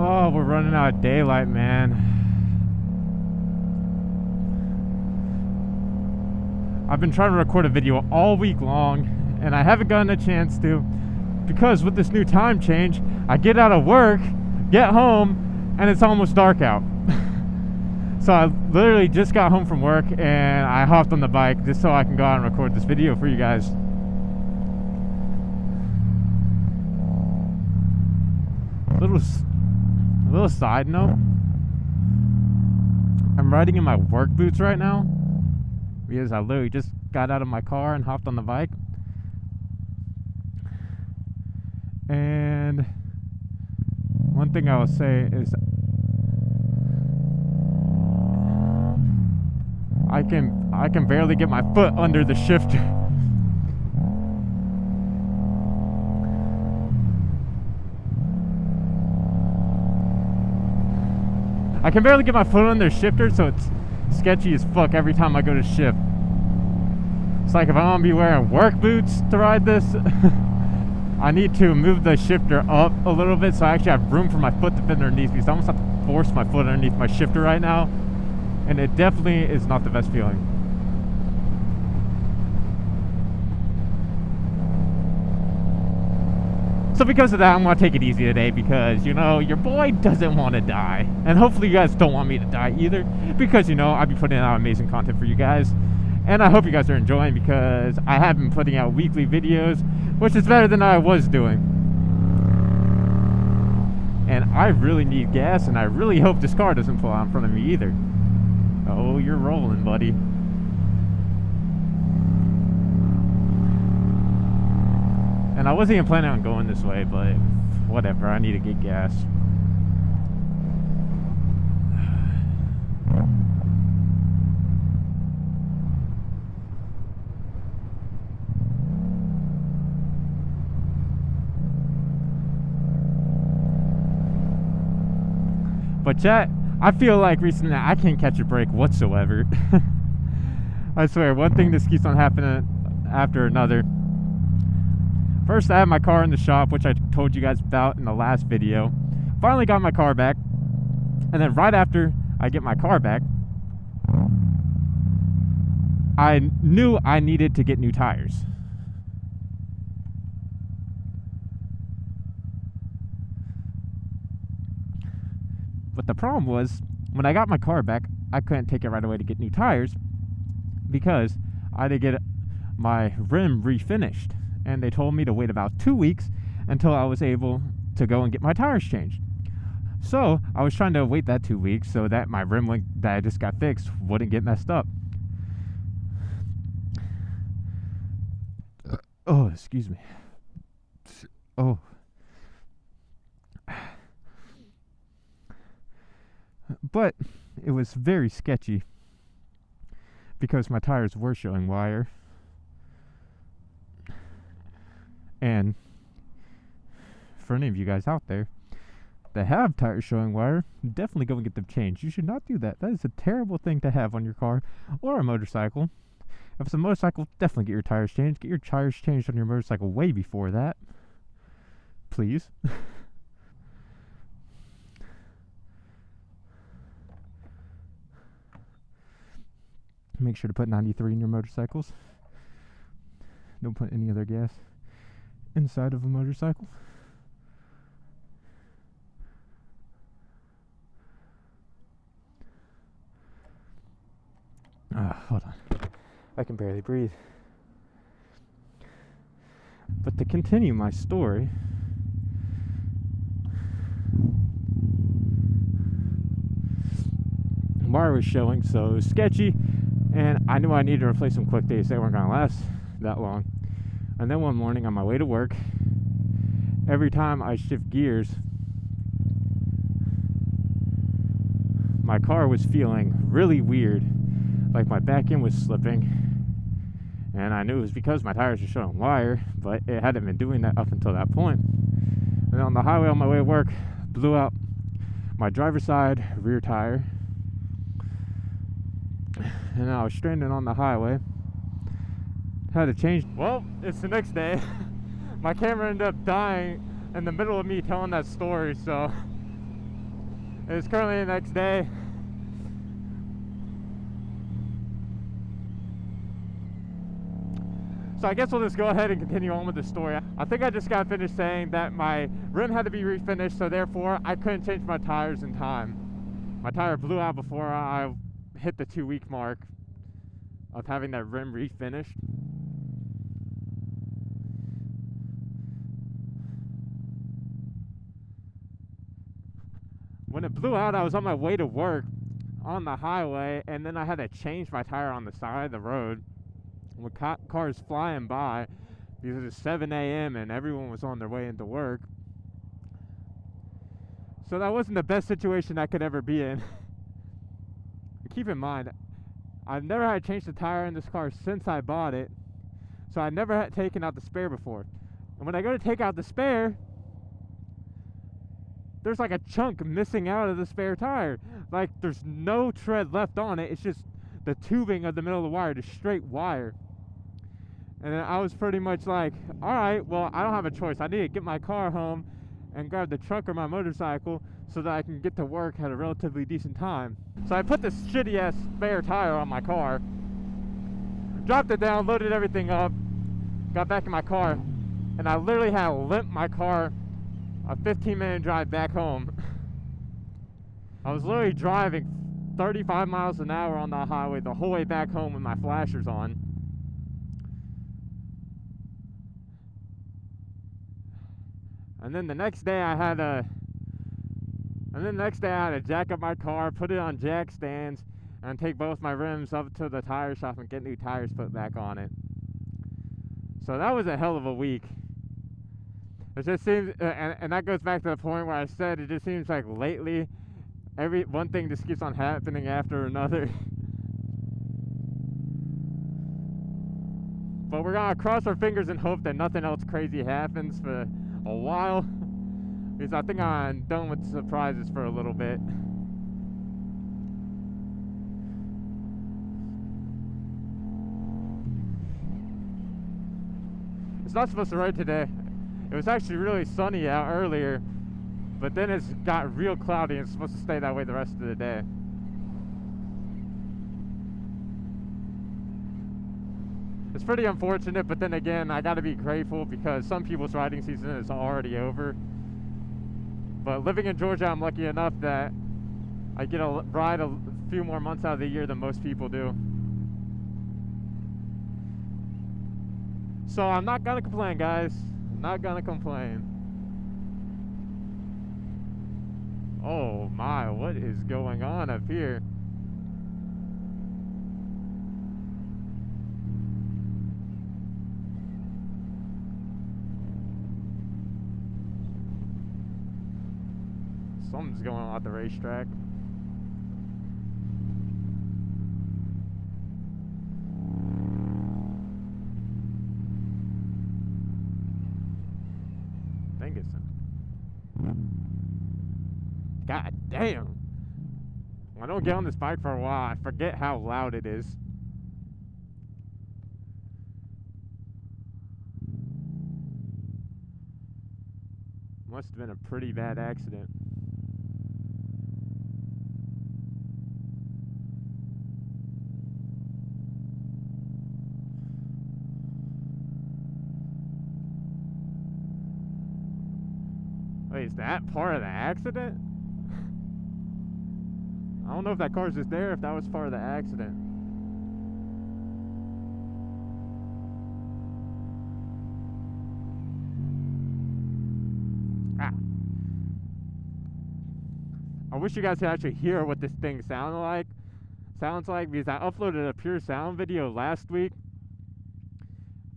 Oh, we're running out of daylight, man. I've been trying to record a video all week long, and I haven't gotten a chance to, because with this new time change, I get out of work, get home, and it's almost dark out. So I literally just got home from work, and I hopped on the bike just so I can go out and record this video for you guys. Little side note, I'm riding in my work boots right now because I literally just got out of my car and hopped on the bike. And one thing I will say is I can barely get my foot under the shifter. I can barely get my foot on their shifter, so it's sketchy as fuck every time I go to shift. It's like if I want to be wearing work boots to ride this, I need to move the shifter up a little bit so I actually have room for my foot to fit underneath, because I almost have to force my foot underneath my shifter right now, and it definitely is not the best feeling. So because of that, I'm going to take it easy today because, you know, your boy doesn't want to die. And hopefully you guys don't want me to die either, because, you know, I'll be putting out amazing content for you guys. And I hope you guys are enjoying, because I have been putting out weekly videos, which is better than I was doing. And I really need gas, and I really hope this car doesn't pull out in front of me either. Oh, you're rolling, buddy. And I wasn't even planning on going this way, but whatever, I need to get gas. But chat, I feel like recently I can't catch a break whatsoever. I swear, one thing just keeps on happening after another. First, I had my car in the shop, which I told you guys about in the last video. Finally got my car back. And then right after I get my car back, I knew I needed to get new tires. But the problem was, when I got my car back, I couldn't take it right away to get new tires because I had to get my rim refinished. And they told me to wait about 2 weeks until I was able to go and get my tires changed. So I was trying to wait that 2 weeks so that my rim link that I just got fixed wouldn't get messed up. Oh, excuse me. Oh. But it was very sketchy because my tires were showing wire. And for any of you guys out there that have tires showing wire, definitely go and get them changed. You should not do that. That is a terrible thing to have on your car or a motorcycle. If it's a motorcycle, definitely get your tires changed. Get your tires changed on your motorcycle way before that. Please. Make sure to put 93 in your motorcycles. Don't put any other gas inside of a motorcycle. Hold on. I can barely breathe. But to continue my story, wire was showing, so it was sketchy, and I knew I needed to replace them quick. They weren't going to last that long. And then one morning on my way to work, every time I shift gears, my car was feeling really weird, like my back end was slipping. And I knew it was because my tires were showing wire, but it hadn't been doing that up until that point. And on the highway on my way to work, blew out my driver's side rear tire. And I was stranded on the highway. Had to change. Well, it's the next day. My camera ended up dying in the middle of me telling that story, so It's currently the next day. So I guess we'll just go ahead and continue on with the story. I think I just got finished saying that my rim had to be refinished, so therefore I couldn't change my tires in time. My tire blew out before I hit the 2-week mark of having that rim refinished. When it blew out, I was on my way to work on the highway, and then I had to change my tire on the side of the road with cars flying by because it's 7 a.m. and everyone was on their way into work. So that wasn't the best situation I could ever be in. Keep in mind, I've never had to change the tire in this car since I bought it, so I never had taken out the spare before. And when I go to take out the spare, there's like a chunk missing out of the spare tire. Like there's no tread left on it. It's just the tubing of the middle of the wire, just straight wire. And then I was pretty much like, all right, well, I don't have a choice. I need to get my car home and grab the trunk of my motorcycle so that I can get to work at a relatively decent time. So I put this shitty ass spare tire on my car, dropped it down, loaded everything up, got back in my car, and I literally had to limp my car a 15-minute drive back home. I was literally driving 35 miles an hour on the highway the whole way back home with my flashers on. And then the next day I had to jack up my car, put it on jack stands, and take both my rims up to the tire shop and get new tires put back on it. So that was a hell of a week. It just seems, and that goes back to the point where I said it just seems like lately, one thing just keeps on happening after another. But we're gonna cross our fingers and hope that nothing else crazy happens for a while, because I think I'm done with surprises for a little bit. It's not supposed to rain today. It was actually really sunny out earlier, but then it's got real cloudy and it's supposed to stay that way the rest of the day. It's pretty unfortunate, but then again, I gotta be grateful because some people's riding season is already over. But living in Georgia, I'm lucky enough that I get to ride a few more months out of the year than most people do. So I'm not gonna complain, guys. Not gonna complain. Oh my, what is going on up here? Something's going on at the racetrack. Dang it. God damn. When I don't get on this bike for a while, I forget how loud it is. Must have been a pretty bad accident. Wait, is that part of the accident? I don't know if that car's just there, if that was part of the accident. Ah. I wish you guys could actually hear what this thing sounds like, because I uploaded a pure sound video last week,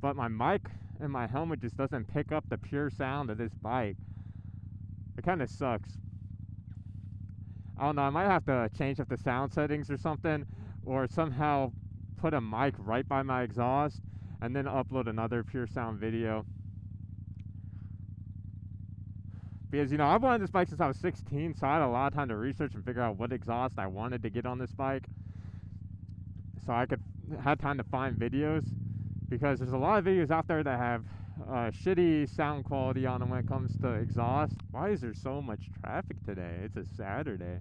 but my mic and my helmet just doesn't pick up the pure sound of this bike. It kind of sucks. I don't know, I might have to change up the sound settings or something, or somehow put a mic right by my exhaust and then upload another pure sound video. Because, you know, I've wanted this bike since I was 16, so I had a lot of time to research and figure out what exhaust I wanted to get on this bike, so I had time to find videos, because there's a lot of videos out there that have shitty sound quality on them when it comes to exhaust. Why is there so much traffic today? It's a Saturday.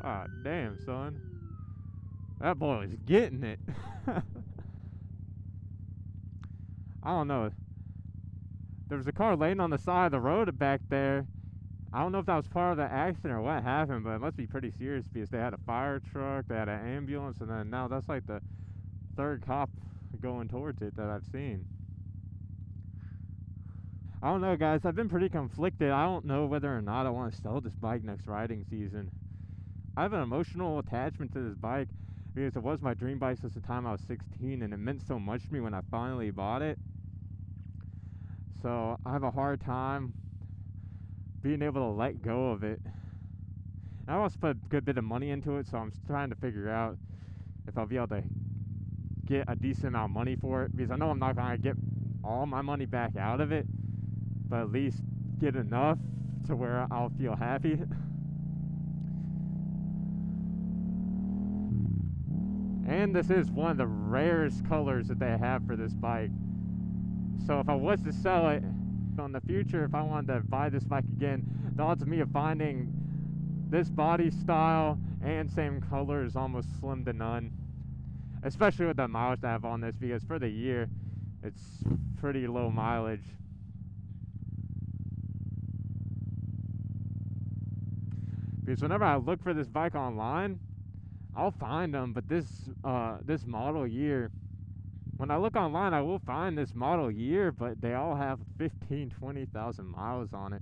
Ah, damn, son. That boy is getting it. I don't know. There was a car laying on the side of the road back there. I don't know if that was part of the accident or what happened, but it must be pretty serious because they had a fire truck, they had an ambulance, and then now that's like the third cop going towards it that I've seen. I don't know, guys. I've been pretty conflicted. I don't know whether or not I want to sell this bike next riding season. I have an emotional attachment to this bike because it was my dream bike since the time I was 16, and it meant so much to me when I finally bought it. So I have a hard time being able to let go of it. And I also put a good bit of money into it, so I'm trying to figure out if I'll be able to get a decent amount of money for it, because I know I'm not going to get all my money back out of it, but at least get enough to where I'll feel happy. And this is one of the rarest colors that they have for this bike. So if I was to sell it in the future, if I wanted to buy this bike again, the odds of me of finding this body style and same color is almost slim to none. Especially with the mileage I have on this, because for the year, it's pretty low mileage. Because whenever I look for this bike online, I'll find them, but this model year, when I look online, I will find this model year, but they all have 15, 20,000 miles on it.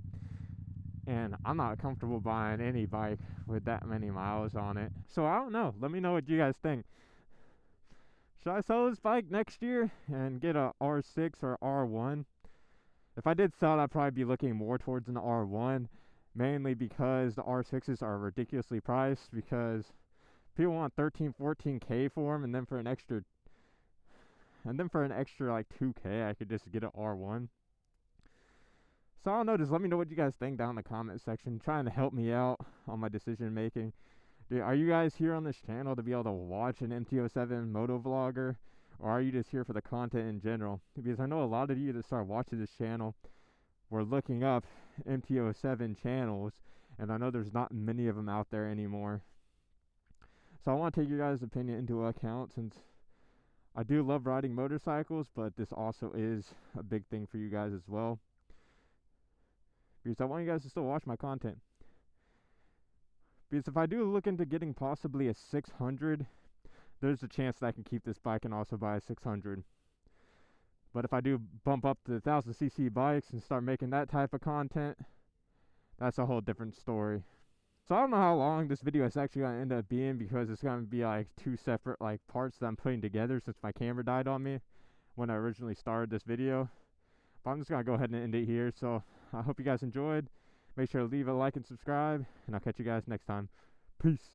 And I'm not comfortable buying any bike with that many miles on it. So I don't know. Let me know what you guys think. Should I sell this bike next year and get a R6 or R1? If I did sell it, I'd probably be looking more towards an R1, mainly because the R6s are ridiculously priced, because people want 13, 14K for them, and then for an extra like 2K, I could just get an R1. So I don't know, just let me know what you guys think down in the comment section, trying to help me out on my decision making. Are you guys here on this channel to be able to watch an MT-07 moto vlogger, or are you just here for the content in general? Because I know a lot of you that start watching this channel were looking up MT-07 channels, and I know there's not many of them out there anymore. So I want to take your guys' opinion into account, since I do love riding motorcycles, but this also is a big thing for you guys as well, because I want you guys to still watch my content. Because if I do look into getting possibly a 600, there's a chance that I can keep this bike and also buy a 600. But if I do bump up to 1000cc bikes and start making that type of content, that's a whole different story. So I don't know how long this video is actually going to end up being, because it's going to be like two separate like parts that I'm putting together, since my camera died on me when I originally started this video. But I'm just going to go ahead and end it here. So I hope you guys enjoyed. Make sure to leave a like and subscribe, and I'll catch you guys next time. Peace.